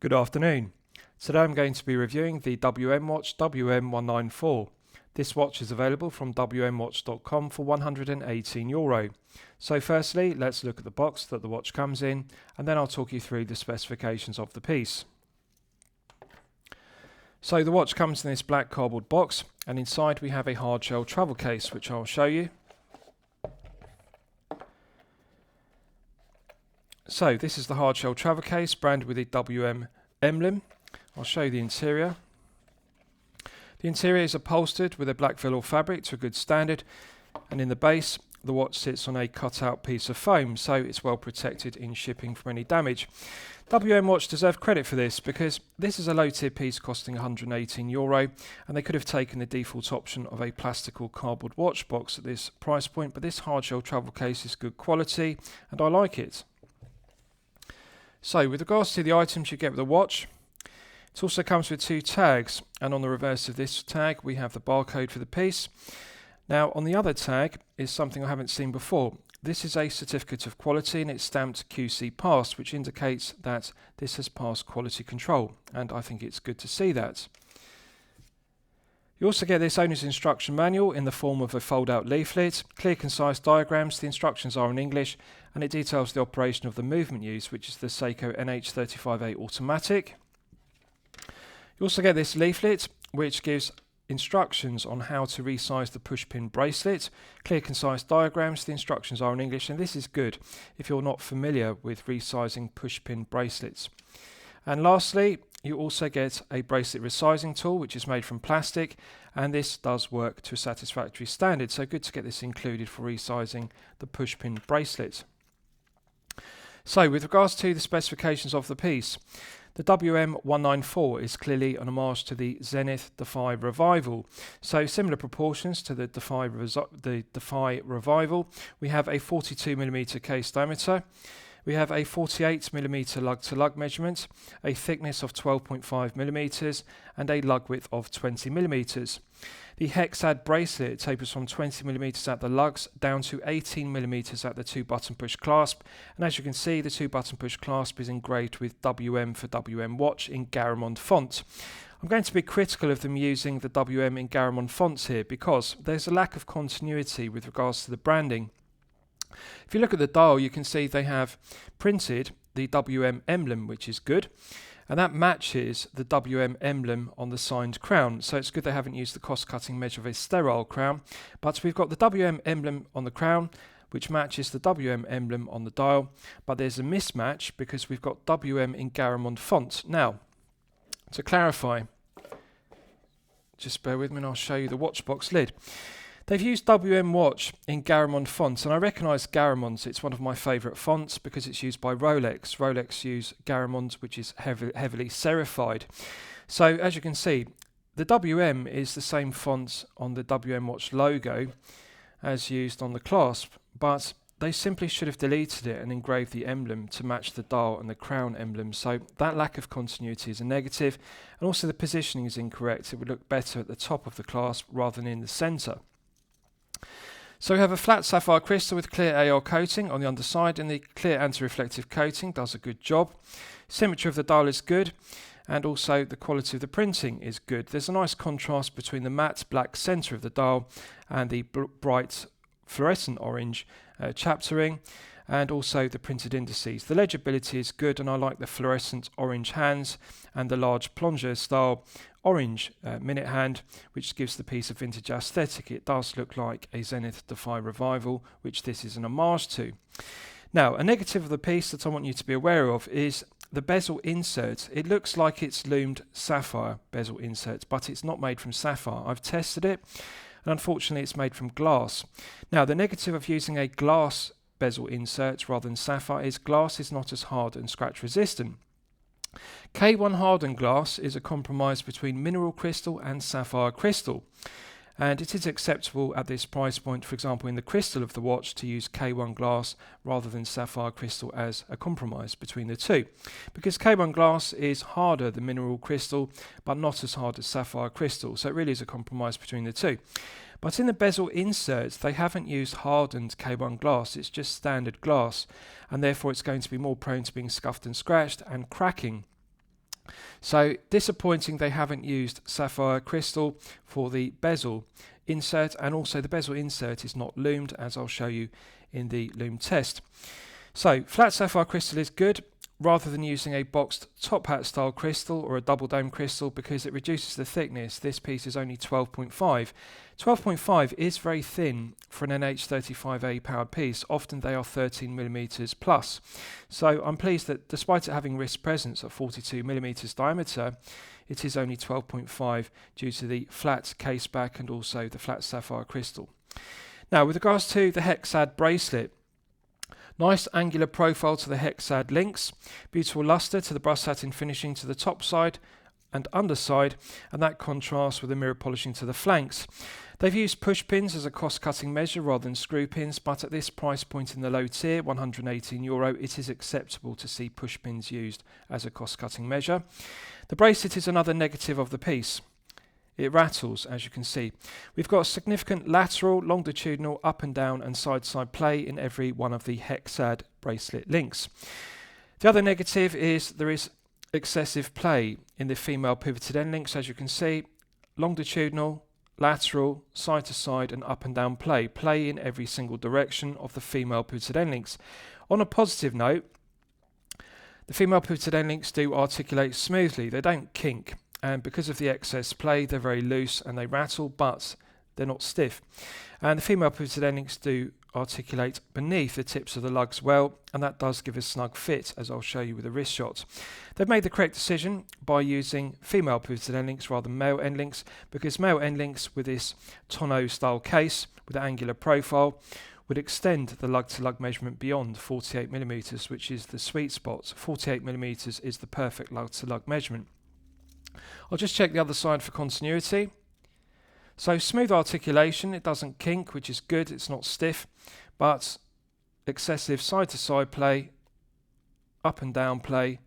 Good afternoon. Today I'm going to be reviewing the WM watch WM194. This watch is available from WMwatch.com for €118. So firstly, let's look at the box that the watch comes in, and then I'll talk you through the specifications of the piece. So the watch comes in this black cardboard box, and inside we have a hard shell travel case, which I'll show you. So this is the hard shell travel case branded with the WM emblem. I'll show you the interior. The interior is upholstered with a black velour fabric to a good standard, and in the base the watch sits on a cut out piece of foam, so it's well protected in shipping from any damage. WM Watch deserve credit for this, because this is a low tier piece costing €118, and they could have taken the default option of a plastic or cardboard watch box at this price point, but this hard shell travel case is good quality and I like it. So with regards to the items you get with the watch, it also comes with two tags, and on the reverse of this tag we have the barcode for the piece. Now on the other tag is something I haven't seen before. This is a certificate of quality and it's stamped QC Passed, which indicates that this has passed quality control, and I think it's good to see that. You also get this owner's instruction manual in the form of a fold-out leaflet, clear concise diagrams. The instructions are in English and it details the operation of the movement used, which is the Seiko NH35A automatic. You also get this leaflet which gives instructions on how to resize the pushpin bracelet, clear concise diagrams. The instructions are in English, and this is good if you're not familiar with resizing pushpin bracelets. And lastly, you also get a bracelet resizing tool which is made from plastic, and this does work to a satisfactory standard, so good to get this included for resizing the pushpin bracelet. So with regards to the specifications of the piece, the WM194 is clearly an homage to the Zenith Defy Revival. So similar proportions to the Defy Revival. We have a 42mm case diameter. We have a 48mm lug-to-lug measurement, a thickness of 12.5mm, and a lug width of 20mm. The Hexad bracelet tapers from 20mm at the lugs down to 18mm at the 2-button push clasp, and as you can see, the 2-button push clasp is engraved with WM for WM Watch in Garamond font. I'm going to be critical of them using the WM in Garamond fonts here, because there's a lack of continuity with regards to the branding. If you look at the dial, you can see they have printed the WM emblem, which is good, and that matches the WM emblem on the signed crown, so it's good they haven't used the cost-cutting measure of a sterile crown. But we've got the WM emblem on the crown, which matches the WM emblem on the dial, but there's a mismatch because we've got WM in Garamond font. Now, to clarify, just bear with me and I'll show you the watch box lid. They've used WM Watch in Garamond fonts, and I recognise Garamond. It's one of my favourite fonts because it's used by Rolex. Rolex use Garamond, which is heavily serified. So as you can see, the WM is the same font on the WM Watch logo as used on the clasp, but they simply should have deleted it and engraved the emblem to match the dial and the crown emblem. So that lack of continuity is a negative, and also the positioning is incorrect. It would look better at the top of the clasp rather than in the centre. So we have a flat sapphire crystal with clear AR coating on the underside, and the clear anti-reflective coating does a good job. Symmetry of the dial is good, and also the quality of the printing is good. There's a nice contrast between the matte black centre of the dial and the bright fluorescent orange chaptering, and also the printed indices. The legibility is good, and I like the fluorescent orange hands and the large plunger style orange minute hand, which gives the piece a vintage aesthetic. It does look like a Zenith Defy Revival, which this is an homage to. Now, a negative of the piece that I want you to be aware of is the bezel insert. It looks like it's lumed sapphire bezel insert, but it's not made from sapphire. I've tested it, and unfortunately it's made from glass. Now, the negative of using a glass bezel insert rather than sapphire is glass is not as hard and scratch resistant. K1 hardened glass is a compromise between mineral crystal and sapphire crystal, and it is acceptable at this price point, for example in the crystal of the watch, to use K1 glass rather than sapphire crystal as a compromise between the two, because K1 glass is harder than mineral crystal but not as hard as sapphire crystal, so it really is a compromise between the two. But in the bezel inserts, they haven't used hardened K1 glass, it's just standard glass, and therefore it's going to be more prone to being scuffed and scratched and cracking. So disappointing they haven't used sapphire crystal for the bezel insert, and also the bezel insert is not lumed, as I'll show you in the lume test. So flat sapphire crystal is good rather than using a boxed top hat style crystal or a double dome crystal, because it reduces the thickness. This piece is only 12.5. 12.5 is very thin for an NH35A powered piece. Often they are 13mm plus. So I'm pleased that despite it having wrist presence at 42mm diameter, it is only 12.5 due to the flat caseback and also the flat sapphire crystal. Now with regards to the Hexad bracelet, nice angular profile to the Hexad links, beautiful luster to the brushed satin finishing to the top side and underside, and that contrasts with the mirror polishing to the flanks. They've used push pins as a cost-cutting measure rather than screw pins, but at this price point in the low tier, €118, it is acceptable to see push pins used as a cost-cutting measure. The bracelet is another negative of the piece. It rattles, as you can see. We've got significant lateral, longitudinal, up and down and side-to-side play in every one of the Hexad bracelet links. The other negative is there is excessive play in the female pivoted end links, as you can see. Longitudinal, lateral, side-to-side and up and down play in every single direction of the female pivoted end links. On a positive note, the female pivoted end links do articulate smoothly. They don't kink. And because of the excess play, they're very loose and they rattle, but they're not stiff. And the female pivoted end links do articulate beneath the tips of the lugs well, and that does give a snug fit, as I'll show you with a wrist shot. They've made the correct decision by using female pivoted end links rather than male end links, because male end links with this tonneau style case with an angular profile would extend the lug-to-lug measurement beyond 48mm, which is the sweet spot. 48mm is the perfect lug-to-lug measurement. I'll just check the other side for continuity. So smooth articulation, it doesn't kink, which is good, it's not stiff, but excessive side-to-side play, up and down play,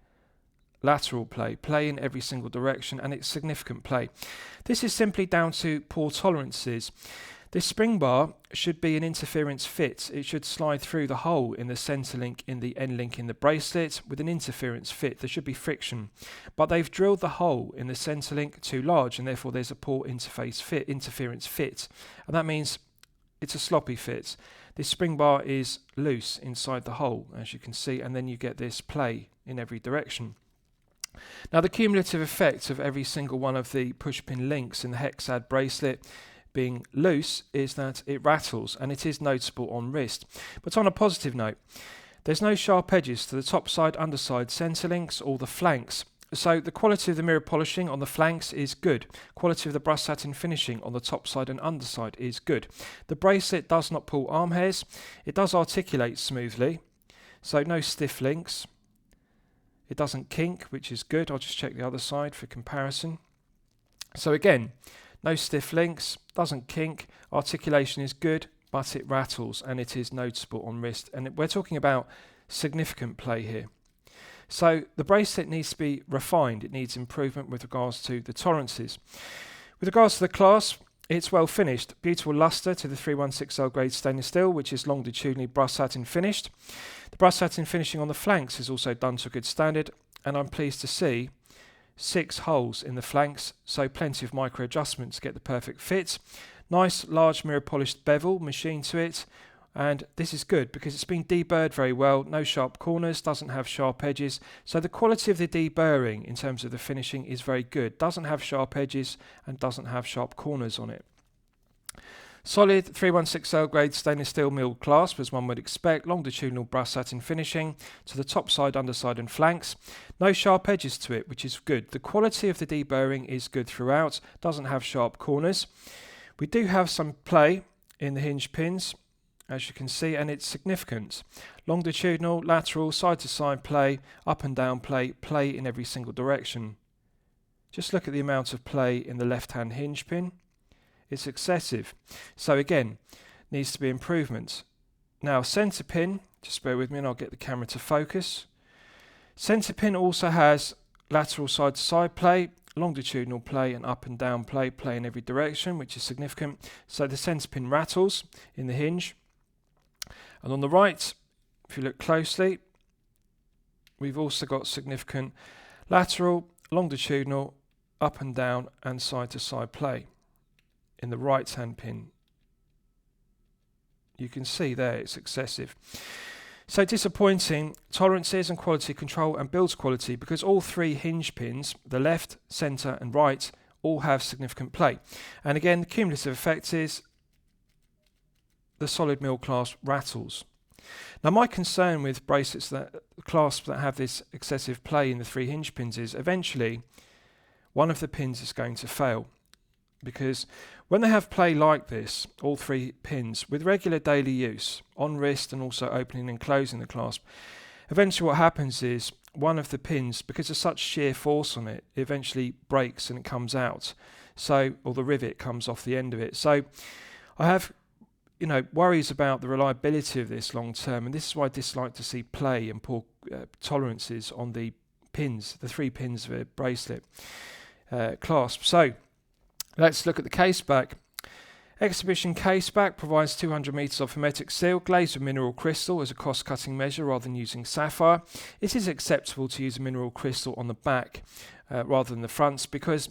lateral play in every single direction, and it's significant play. This is simply down to poor tolerances. This spring bar should be an interference fit. It should slide through the hole in the centre link in the end link in the bracelet with an interference fit. There should be friction. But they've drilled the hole in the centre link too large, and therefore there's a poor interference fit. And that means it's a sloppy fit. This spring bar is loose inside the hole, as you can see, and then you get this play in every direction. Now the cumulative effect of every single one of the pushpin links in the Hexad bracelet being loose is that it rattles, and it is noticeable on wrist. But on a positive note, there's no sharp edges to the top side, underside, centre links or the flanks. So the quality of the mirror polishing on the flanks is good. Quality of the brushed satin finishing on the top side and underside is good. The bracelet does not pull arm hairs. It does articulate smoothly, so no stiff links. It doesn't kink, which is good. I'll just check the other side for comparison. So again, no stiff links, doesn't kink, articulation is good, but it rattles and it is noticeable on wrist. And we're talking about significant play here. So the bracelet needs to be refined. It needs improvement with regards to the tolerances. With regards to the clasp, it's well finished. Beautiful luster to the 316L grade stainless steel, which is longitudinally brushed satin finished. The brushed satin finishing on the flanks is also done to a good standard, and I'm pleased to see 6 holes in the flanks, so plenty of micro adjustments to get the perfect fit. Nice large mirror polished bevel machined to it, and this is good because it's been deburred very well. No sharp corners, doesn't have sharp edges, so the quality of the deburring in terms of the finishing is very good. Doesn't have sharp edges and doesn't have sharp corners on it. Solid 316L grade stainless steel milled clasp, as one would expect. Longitudinal brushed satin finishing to the top side, underside and flanks. No sharp edges to it, which is good. The quality of the deburring is good throughout. Doesn't have sharp corners. We do have some play in the hinge pins, as you can see, and it's significant. Longitudinal, lateral, side to side play, up and down play in every single direction. Just look at the amount of play in the left hand hinge pin. It's excessive. So again, needs to be improvement. Now centre pin, just bear with me and I'll get the camera to focus. Centre pin also has lateral side to side play, longitudinal play and up and down play in every direction, which is significant. So the centre pin rattles in the hinge. And on the right, if you look closely, we've also got significant lateral, longitudinal, up and down and side to side play in the right hand pin. You can see there it's excessive. So disappointing tolerances and quality control and builds quality, because all three hinge pins, the left, centre and right, all have significant play. And again, the cumulative effect is the solid mill clasp rattles. Now my concern with bracelets, that clasps that have this excessive play in the three hinge pins, is eventually one of the pins is going to fail, because when they have play like this, all three pins, with regular daily use, on wrist and also opening and closing the clasp, eventually what happens is one of the pins, because there's such sheer force on it, it eventually breaks and it comes out. So, or the rivet comes off the end of it. So I have worries about the reliability of this long term, and this is why I dislike to see play and poor tolerances on the pins, the three pins of a bracelet clasp. So let's look at the Caseback. Exhibition Caseback provides 200 meters of hermetic seal glazed with mineral crystal as a cost-cutting measure rather than using sapphire. It is acceptable to use a mineral crystal on the back rather than the fronts, because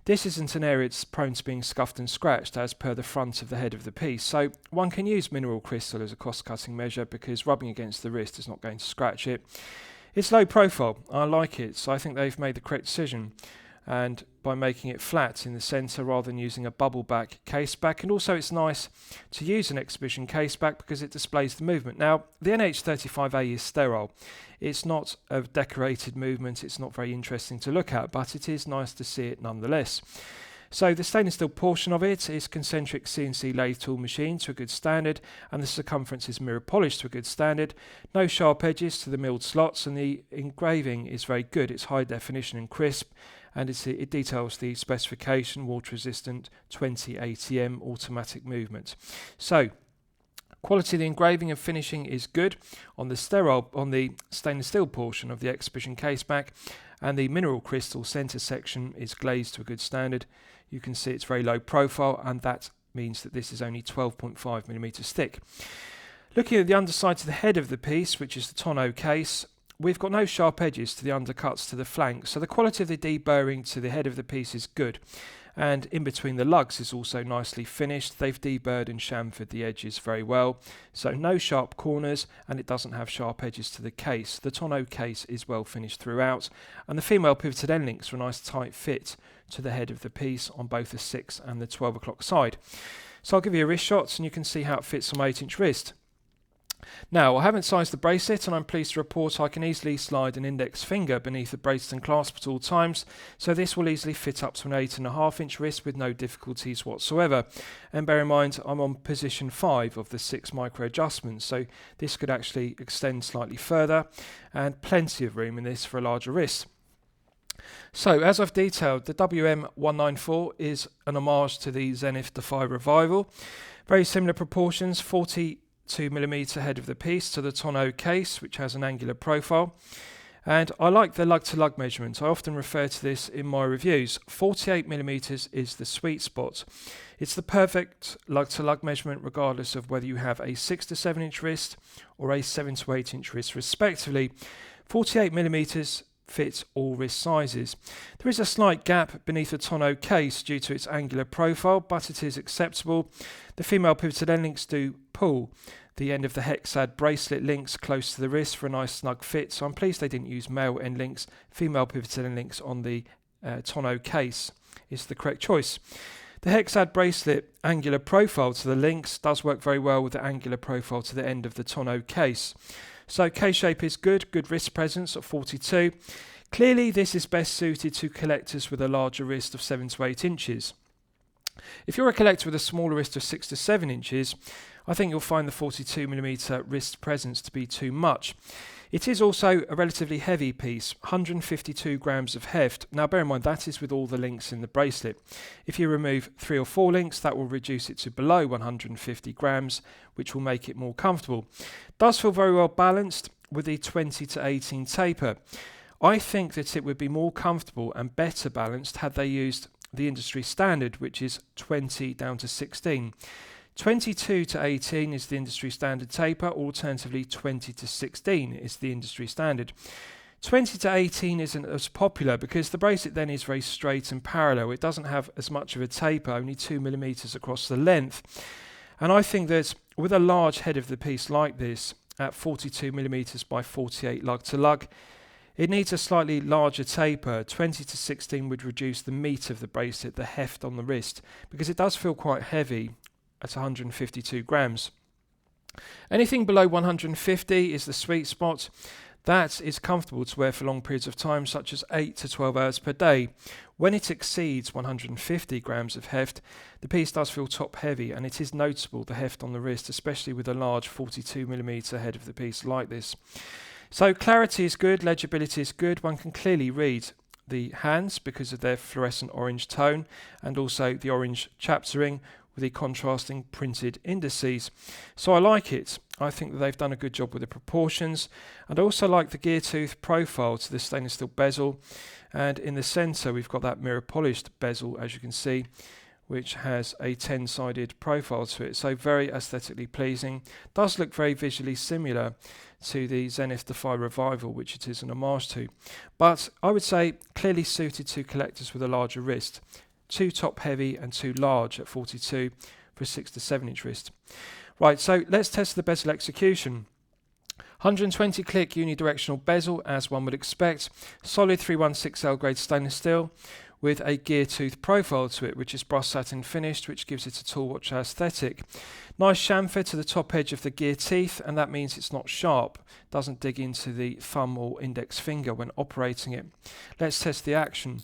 this isn't an area that's prone to being scuffed and scratched as per the front of the head of the piece. So one can use mineral crystal as a cost-cutting measure because rubbing against the wrist is not going to scratch it. It's low profile. I like it, so I think they've made the correct decision, and by making it flat in the centre rather than using a bubble back Caseback. And also it's nice to use an exhibition Caseback because it displays the movement. Now the NH35A is sterile. It's not a decorated movement, it's not very interesting to look at, but it is nice to see it nonetheless. So the stainless steel portion of it is concentric CNC lathe tool machine to a good standard, and the circumference is mirror polished to a good standard. No sharp edges to the milled slots, and the engraving is very good. It's high definition and crisp, and it details the specification, water resistant 20 ATM automatic movement. So quality of the engraving and finishing is good on the stainless steel portion of the exhibition Caseback, and the mineral crystal centre section is glazed to a good standard. You can see it's very low profile, and that means that this is only 12.5mm thick. Looking at the underside to the head of the piece, which is the tonneau case, we've got no sharp edges to the undercuts to the flanks, so the quality of the deburring to the head of the piece is good. And in between the lugs is also nicely finished. They've deburred and chamfered the edges very well, so no sharp corners, and it doesn't have sharp edges to the case. The tonneau case is well finished throughout, and the female pivoted end links are a nice tight fit to the head of the piece on both the 6 and the 12 o'clock side. So I'll give you a wrist shot and you can see how it fits on my 8-inch wrist. Now, I haven't sized the bracelet, and I'm pleased to report I can easily slide an index finger beneath the bracelet and clasp at all times, so this will easily fit up to an 8.5-inch wrist with no difficulties whatsoever. And bear in mind, I'm on position 5 of the 6 micro adjustments, so this could actually extend slightly further, and plenty of room in this for a larger wrist. So, as I've detailed, the WM194 is an homage to the Zenith Defy revival. Very similar proportions, 42mm head of the piece to the tonneau case, which has an angular profile. And I like the lug-to-lug measurement. I often refer to this in my reviews. 48mm is the sweet spot. It's the perfect lug-to-lug measurement regardless of whether you have a 6 to 7-inch wrist or a 7 to 8-inch wrist respectively. 48mm fits all wrist sizes. There is a slight gap beneath the tonneau case due to its angular profile, but it is acceptable. The female pivoted end links do pull the end of the hexad bracelet links close to the wrist for a nice snug fit, so I'm pleased they didn't use male end links. Female pivoted end links on the tonneau case is the correct choice. The hexad bracelet angular profile to the links does work very well with the angular profile to the end of the tonneau case. So case shape is good wrist presence at 42. Clearly this is best suited to collectors with a larger wrist of 7 to 8 inches. If you're a collector with a smaller wrist of 6 to 7 inches, I think you'll find the 42mm wrist presence to be too much. It is also a relatively heavy piece, 152 grams of heft. Now bear in mind that is with all the links in the bracelet. If you remove 3 or 4 links, that will reduce it to below 150 grams, which will make it more comfortable. It does feel very well balanced with the 20 to 18 taper. I think that it would be more comfortable and better balanced had they used the industry standard, which is 20 down to 16. 22 to 18 is the industry standard taper, alternatively 20 to 16 is the industry standard. 20 to 18 isn't as popular because the bracelet then is very straight and parallel. It doesn't have as much of a taper, only 2mm across the length. And I think that with a large head of the piece like this, at 42mm by 48 lug to lug, it needs a slightly larger taper. 20 to 16 would reduce the meat of the bracelet, the heft on the wrist, because it does feel quite heavy at 152 grams. Anything below 150 is the sweet spot. That is comfortable to wear for long periods of time, such as 8 to 12 hours per day. When it exceeds 150 grams of heft, the piece does feel top heavy, and it is noticeable, the heft on the wrist, especially with a large 42mm head of the piece like this. So clarity is good, legibility is good. One can clearly read the hands because of their fluorescent orange tone, and also the orange chaptering with the contrasting printed indices. So I like it. I think that they've done a good job with the proportions, and I also like the gear tooth profile to the stainless steel bezel, and in the centre we've got that mirror polished bezel, as you can see, which has a 10-sided profile to it, so very aesthetically pleasing. Does look very visually similar to the Zenith Defy Revival, which it is an homage to, but I would say clearly suited to collectors with a larger wrist. Too top heavy and too large at 42 for a 6 to 7 inch wrist. Right, so let's test the bezel execution. 120 click unidirectional bezel, as one would expect. Solid 316L grade stainless steel with a gear tooth profile to it, which is brass satin finished, which gives it a tool watch aesthetic. Nice chamfer to the top edge of the gear teeth, and that means it's not sharp, doesn't dig into the thumb or index finger when operating it. Let's test the action.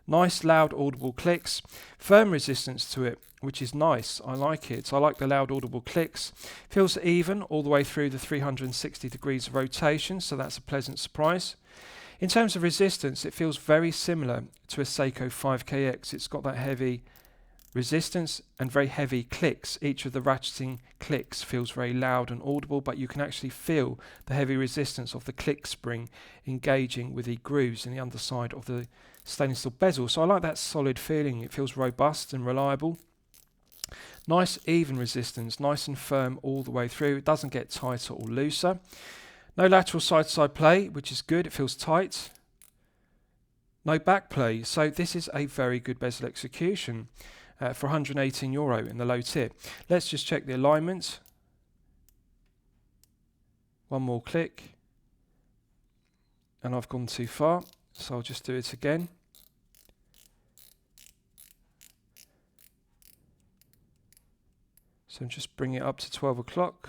Nice loud audible clicks, firm resistance to it, which is nice. I like it. I like the loud audible clicks. Feels even all the way through the 360 degrees of rotation, so that's a pleasant surprise. In terms of resistance, it feels very similar to a Seiko 5KX. It's got that heavy resistance and very heavy clicks. Each of the ratcheting clicks feels very loud and audible, but you can actually feel the heavy resistance of the click spring engaging with the grooves in the underside of the stainless steel bezel. So I like that solid feeling. It feels robust and reliable. Nice even resistance, nice and firm all the way through. It doesn't get tighter or looser. No lateral side-to-side play, which is good. It feels tight. No back play. So this is a very good bezel execution for €118 in the low tier. Let's just check the alignment. One more click. And I've gone too far, so I'll just do it again. So just bring it up to 12 o'clock.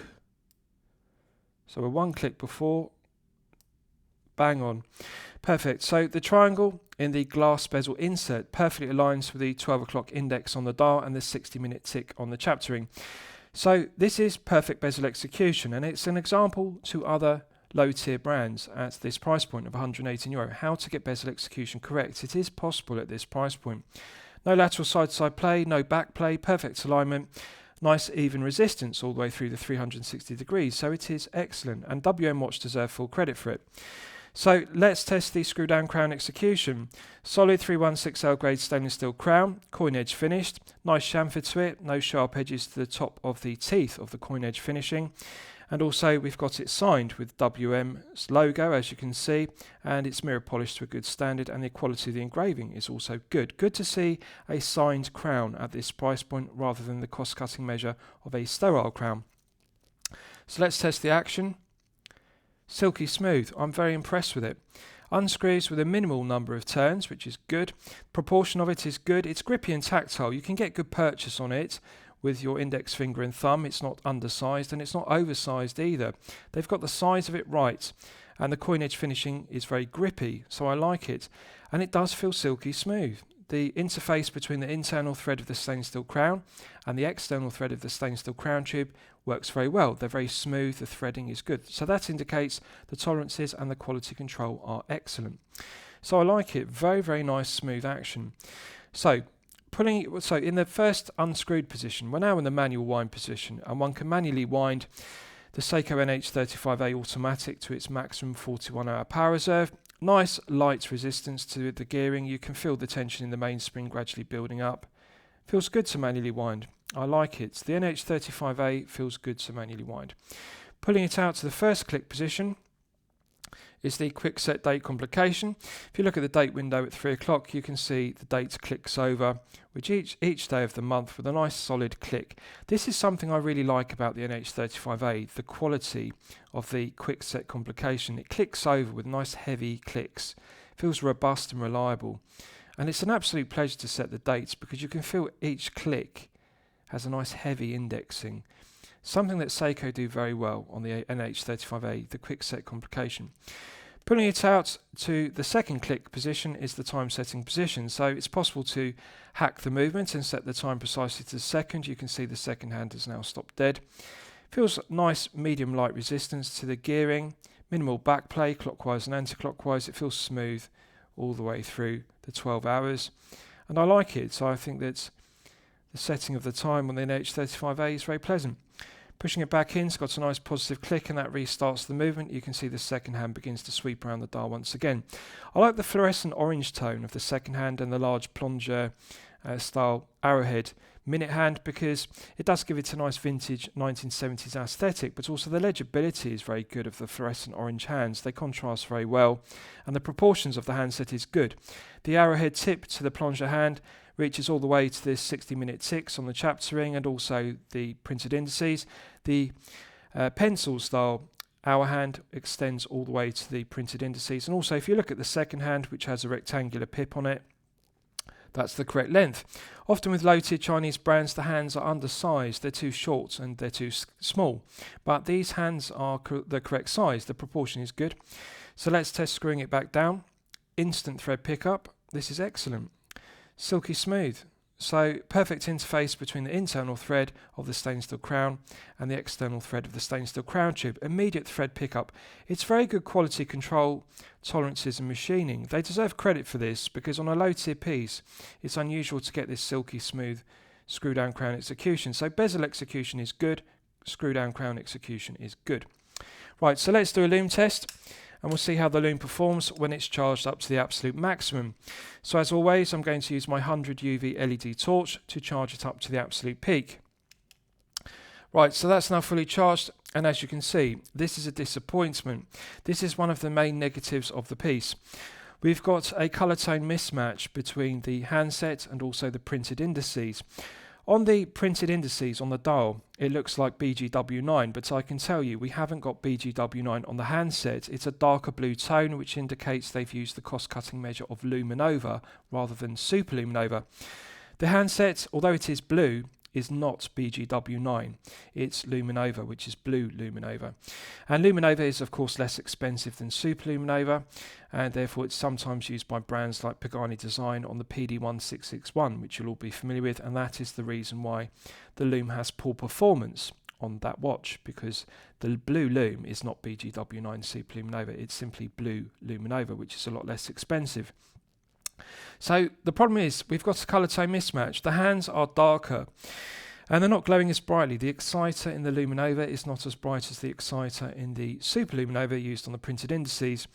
So we're one click before. Bang on. Perfect. So the triangle in the glass bezel insert perfectly aligns with the 12 o'clock index on the dial and the 60-minute tick on the chaptering. So this is perfect bezel execution, and it's an example to other low-tier brands at this price point of €118. How to get bezel execution correct. It is possible at this price point. No lateral side-to-side play, no back play, perfect alignment. Nice even resistance all the way through the 360 degrees, so it is excellent, and WM Watch deserve full credit for it. So let's test the screw down crown execution. Solid 316L grade stainless steel crown, coin edge finished, nice chamfer to it, no sharp edges to the top of the teeth of the coin edge finishing. And also we've got it signed with WM's logo, as you can see, and it's mirror polished to a good standard, and the quality of the engraving is also good. Good to see a signed crown at this price point rather than the cost-cutting measure of a sterile crown. So let's test the action. Silky smooth. I'm very impressed with it. Unscrews with a minimal number of turns, which is good. Proportion of it is good. It's grippy and tactile. You can get good purchase on it with your index finger and thumb. It's not undersized and it's not oversized either. They've got the size of it right, and the coin edge finishing is very grippy, so I like it. And it does feel silky smooth. The interface between the internal thread of the stainless steel crown and the external thread of the stainless steel crown tube works very well. They're very smooth, the threading is good. So that indicates the tolerances and the quality control are excellent. So I like it. Very, very nice smooth action. So in the first unscrewed position, we're now in the manual wind position, and one can manually wind the Seiko NH35A automatic to its maximum 41-hour power reserve. Nice light resistance to the gearing. You can feel the tension in the mainspring gradually building up. Feels good to manually wind. I like it. The NH35A feels good to manually wind. Pulling it out to the first click position is the quick set date complication. If you look at the date window at 3 o'clock, you can see the date clicks over with each day of the month with a nice solid click. This is something I really like about the NH35A, the quality of the quick set complication. It clicks over with nice heavy clicks, feels robust and reliable, and it's an absolute pleasure to set the dates because you can feel each click has a nice heavy indexing. Something that Seiko do very well on the NH35A, the quick set complication. Pulling it out to the second click position is the time setting position. So it's possible to hack the movement and set the time precisely to the second. You can see the second hand has now stopped dead. Feels nice medium light resistance to the gearing, minimal backplay clockwise and anti-clockwise. It feels smooth all the way through the 12 hours. And I like it, so I think that the setting of the time on the NH35A is very pleasant. Pushing it back in, it's got a nice positive click and that restarts the movement. You can see the second hand begins to sweep around the dial once again. I like the fluorescent orange tone of the second hand and the large plunger style arrowhead minute hand because it does give it a nice vintage 1970s aesthetic, but also the legibility is very good of the fluorescent orange hands. They contrast very well and the proportions of the handset is good. The arrowhead tip to the plunger hand reaches all the way to this 60-minute ticks on the chapter ring and also the printed indices. The pencil style hour hand extends all the way to the printed indices, and also if you look at the second hand, which has a rectangular pip on it, that's the correct length. Often with low-tier Chinese brands, the hands are undersized, they're too short and they're too small, but these hands are the correct size, the proportion is good. So let's test screwing it back down. Instant thread pickup, this is excellent. Silky smooth, so perfect interface between the internal thread of the stainless steel crown and the external thread of the stainless steel crown tube. Immediate thread pickup. It's very good quality control, tolerances and machining. They deserve credit for this because on a low tier piece it's unusual to get this silky smooth screw down crown execution. So bezel execution is good, screw down crown execution is good. Right, so let's do a lume test. And we'll see how the lume performs when it's charged up to the absolute maximum. So as always, I'm going to use my 100 UV LED torch to charge it up to the absolute peak. Right, so that's now fully charged, and as you can see, this is a disappointment. This is one of the main negatives of the piece. We've got a colour tone mismatch between the handset and also the printed indices. On the printed indices on the dial, it looks like BGW9, but I can tell you we haven't got BGW9 on the handset. It's a darker blue tone, which indicates they've used the cost-cutting measure of Luminova rather than Super Luminova. The handset, although it is blue, is not BGW9. It's Luminova, which is blue Luminova. And Luminova is of course less expensive than Super Luminova, and therefore it's sometimes used by brands like Pagani Design on the PD1661, which you'll all be familiar with, and that is the reason why the Lume has poor performance on that watch, because the blue Lume is not BGW9 Super Luminova, it's simply blue Luminova, which is a lot less expensive. So the problem is we've got a colour tone mismatch. The hands are darker and they're not glowing as brightly. The exciter in the Luminova is not as bright as the exciter in the Super Luminova used on the printed indices.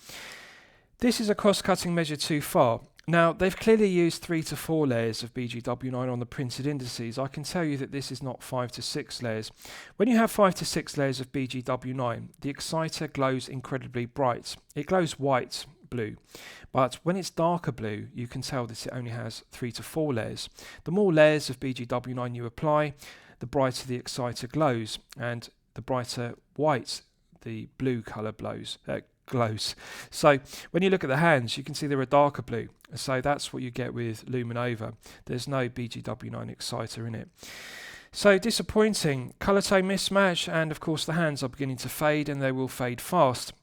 This is a cost-cutting measure too far. Now, they've clearly used 3 to 4 layers of BGW9 on the printed indices. I can tell you that this is not 5 to 6 layers. When you have 5 to 6 layers of BGW9, the exciter glows incredibly bright. It glows white blue, but when it's darker blue, you can tell that it only has 3 to 4 layers. The more layers of BGW9 you apply, the brighter the exciter glows, and the brighter white the blue colour glows. So when you look at the hands, you can see they're a darker blue. So that's what you get with Luminova. There's no BGW9 exciter in it. So disappointing. Colour tone mismatch, and of course the hands are beginning to fade, and they will fade fast.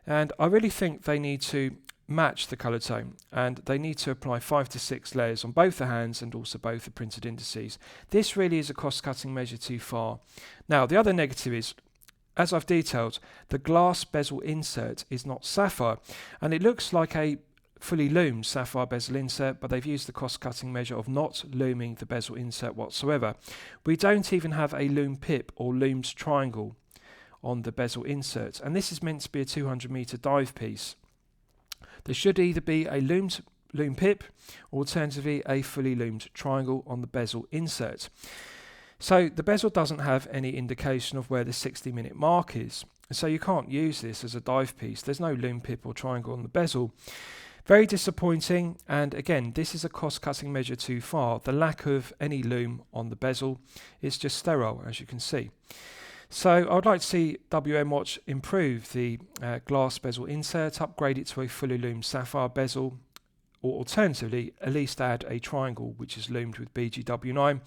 And I really think they need to match the colour tone, and they need to apply 5 to 6 layers on both the hands and also both the printed indices. This really is a cost-cutting measure too far. Now, the other negative is, as I've detailed, the glass bezel insert is not sapphire, and it looks like a fully lumed sapphire bezel insert, but they've used the cost-cutting measure of not luming the bezel insert whatsoever. We don't even have a lume pip or lumed triangle on the bezel insert, and this is meant to be a 200 meter dive piece. There should either be a lume pip or alternatively a fully lumed triangle on the bezel insert. So the bezel doesn't have any indication of where the 60-minute mark is. so you can't use this as a dive piece. There's no lume pip or triangle on the bezel. Very disappointing, and again, this is a cost-cutting measure too far. The lack of any lume on the bezel is just sterile, as you can see. So I would like to see WM Watch improve the glass bezel insert, upgrade it to a fully lumed sapphire bezel, or alternatively, at least add a triangle which is lumed with BGW9.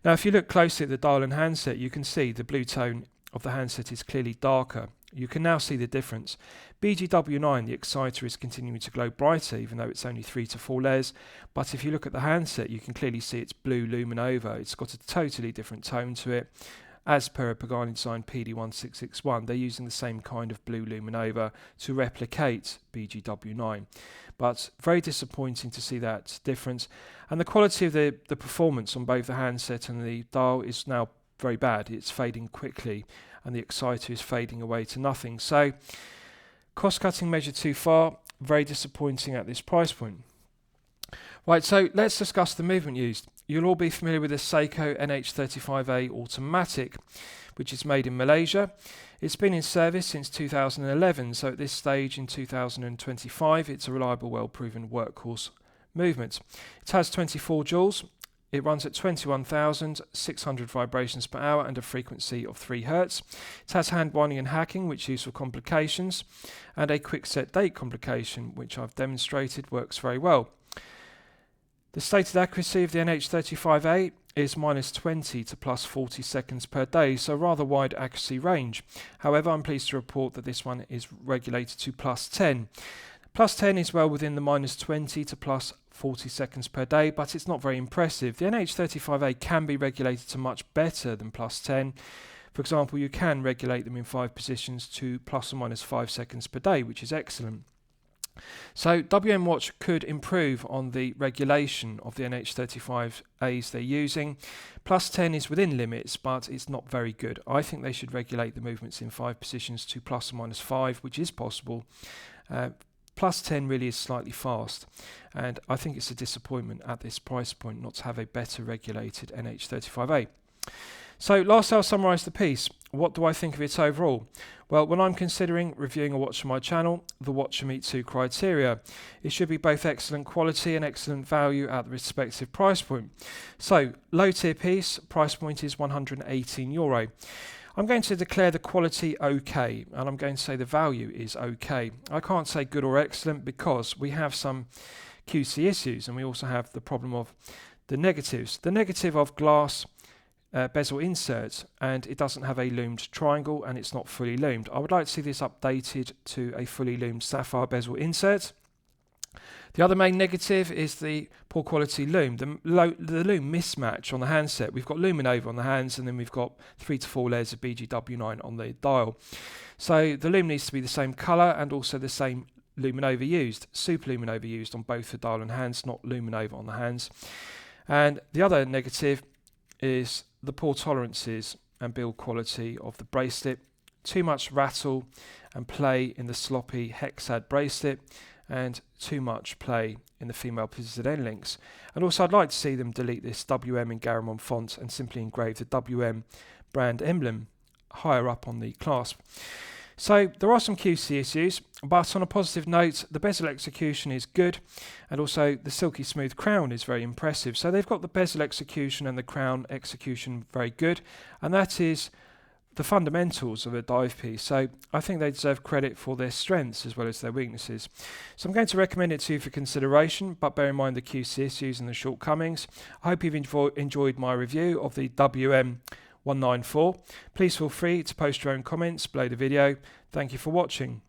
Now, if you look closely at the dial and handset, you can see the blue tone of the handset is clearly darker. You can now see the difference. BGW9, the exciter, is continuing to glow brighter, even though it's only 3 to 4 layers. But if you look at the handset, you can clearly see it's blue luminova. It's got a totally different tone to it. As per a Pagani design PD1661, they're using the same kind of blue luminova to replicate BGW9. But very disappointing to see that difference. And the quality of the performance on both the handset and the dial is now very bad. It's fading quickly, and the exciter is fading away to nothing. So, cost-cutting measure too far, very disappointing at this price point. Right, so let's discuss the movement used. You'll all be familiar with the Seiko NH35A Automatic, which is made in Malaysia. It's been in service since 2011, so at this stage in 2025, it's a reliable, well-proven workhorse movement. It has 24 joules. It runs at 21,600 vibrations per hour and a frequency of 3 Hz. It has hand winding and hacking, which is used for complications, and a quick set date complication, which I've demonstrated works very well. The stated accuracy of the NH35A is -20 to +40 seconds per day, so rather wide accuracy range. However, I'm pleased to report that this one is regulated to +10. +10 is well within the -20 to +40 seconds per day, but it's not very impressive. The NH35A can be regulated to much better than +10. For example, you can regulate them in 5 positions to ±5 seconds per day, which is excellent. So WM Watch could improve on the regulation of the NH35As they're using. +10 is within limits, but it's not very good. I think they should regulate the movements in 5 positions to ±5, which is possible. +10 really is slightly fast, and I think it's a disappointment at this price point not to have a better regulated NH35A. So last I'll summarise the piece. What do I think of it overall? Well, when I'm considering reviewing a watch for my channel, the watch should meet 2 criteria. It should be both excellent quality and excellent value at the respective price point. So, low tier piece, price point is €118. I'm going to declare the quality okay, and I'm going to say the value is okay. I can't say good or excellent because we have some QC issues, and we also have the problem of the negatives. The negative of glass bezel insert, and it doesn't have a lumed triangle, and it's not fully lumed. I would like to see this updated to a fully lumed sapphire bezel insert. The other main negative is the poor quality lume, the lume mismatch on the handset. We've got luminova on the hands, and then we've got 3 to 4 layers of BGW9 on the dial. So the lume needs to be the same colour and also the same luminova used, super luminova used on both the dial and hands, not luminova on the hands. And the other negative is the poor tolerances and build quality of the bracelet. Too much rattle and play in the sloppy hexad bracelet, and too much play in the female PZN links. And also I'd like to see them delete this WM in Garamond font and simply engrave the WM brand emblem higher up on the clasp. So there are some QC issues, but on a positive note, the bezel execution is good, and also the silky smooth crown is very impressive. So they've got the bezel execution and the crown execution very good, and that is the fundamentals of a dive piece. So I think they deserve credit for their strengths as well as their weaknesses. So I'm going to recommend it to you for consideration, but bear in mind the QC issues and the shortcomings. I hope you've enjoyed my review of the WM194. Please feel free to post your own comments below the video. Thank you for watching.